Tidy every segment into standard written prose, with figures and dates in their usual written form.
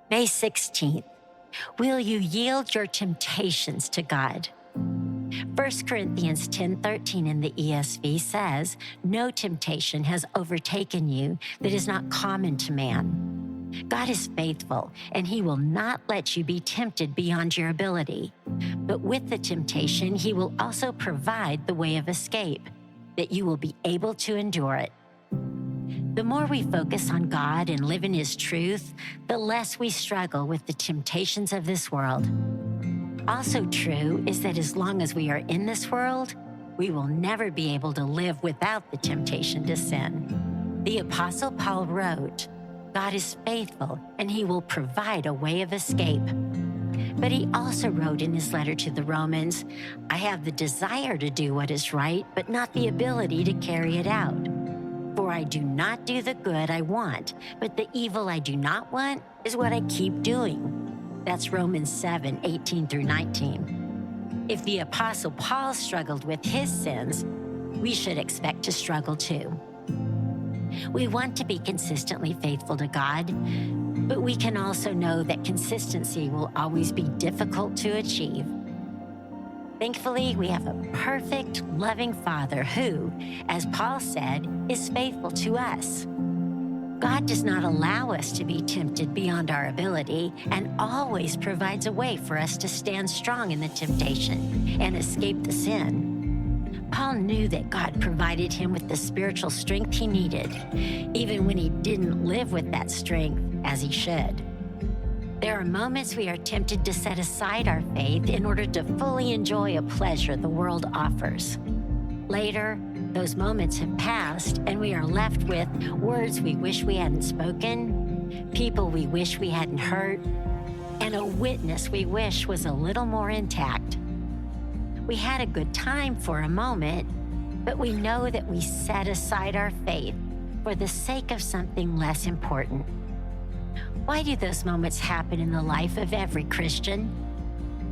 May 16th, will you yield your temptations to God? 1 Corinthians 10:13 in the ESV says, "No temptation has overtaken you that is not common to man." God is faithful, and He will not let you be tempted beyond your ability. But with the temptation, He will also provide the way of escape, that you will be able to endure it. The more we focus on God and live in His truth, the less we struggle with the temptations of this world. Also true is that as long as we are in this world, we will never be able to live without the temptation to sin. The Apostle Paul wrote, "God is faithful, and He will provide a way of escape." But he also wrote in his letter to the Romans, "I have the desire to do what is right, but not the ability to carry it out. For I do not do the good I want, but the evil I do not want is what I keep doing." That's Romans 7:18 through 19. If the Apostle Paul struggled with his sins, we should expect to struggle too. We want to be consistently faithful to God, but we can also know that consistency will always be difficult to achieve. Thankfully, we have a perfect, loving Father who, as Paul said, is faithful to us. God does not allow us to be tempted beyond our ability and always provides a way for us to stand strong in the temptation and escape the sin. Paul knew that God provided him with the spiritual strength he needed, even when he didn't live with that strength as he should. There are moments we are tempted to set aside our faith in order to fully enjoy a pleasure the world offers. Later, those moments have passed and we are left with words we wish we hadn't spoken, people we wish we hadn't hurt, and a witness we wish was a little more intact. We had a good time for a moment, but we know that we set aside our faith for the sake of something less important. Why do those moments happen in the life of every Christian?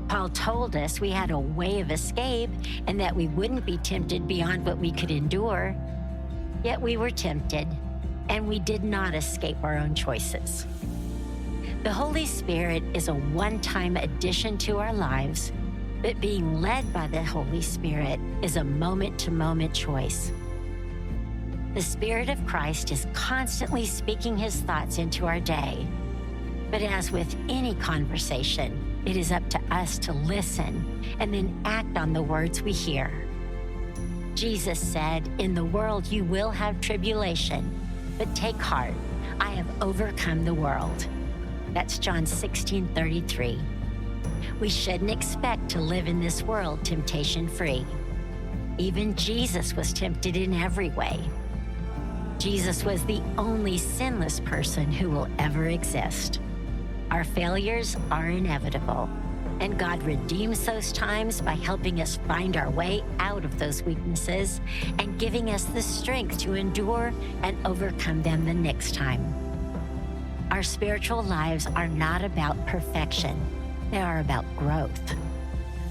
Paul told us we had a way of escape and that we wouldn't be tempted beyond what we could endure. Yet we were tempted, and we did not escape our own choices. The Holy Spirit is a one-time addition to our lives, but being led by the Holy Spirit is a moment-to-moment choice. The Spirit of Christ is constantly speaking His thoughts into our day. But as with any conversation, it is up to us to listen and then act on the words we hear. Jesus said, "In the world you will have tribulation, but take heart, I have overcome the world." That's John 16:33. We shouldn't expect to live in this world temptation-free. Even Jesus was tempted in every way. Jesus was the only sinless person who will ever exist. Our failures are inevitable, and God redeems those times by helping us find our way out of those weaknesses and giving us the strength to endure and overcome them the next time. Our spiritual lives are not about perfection. They are about growth.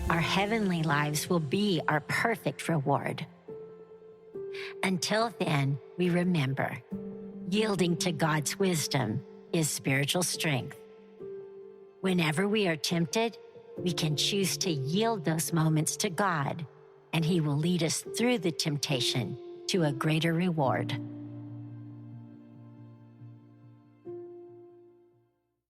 Our heavenly lives will be our perfect reward. Until then, we remember, yielding to God's wisdom is spiritual strength. Whenever we are tempted, we can choose to yield those moments to God, and He will lead us through the temptation to a greater reward.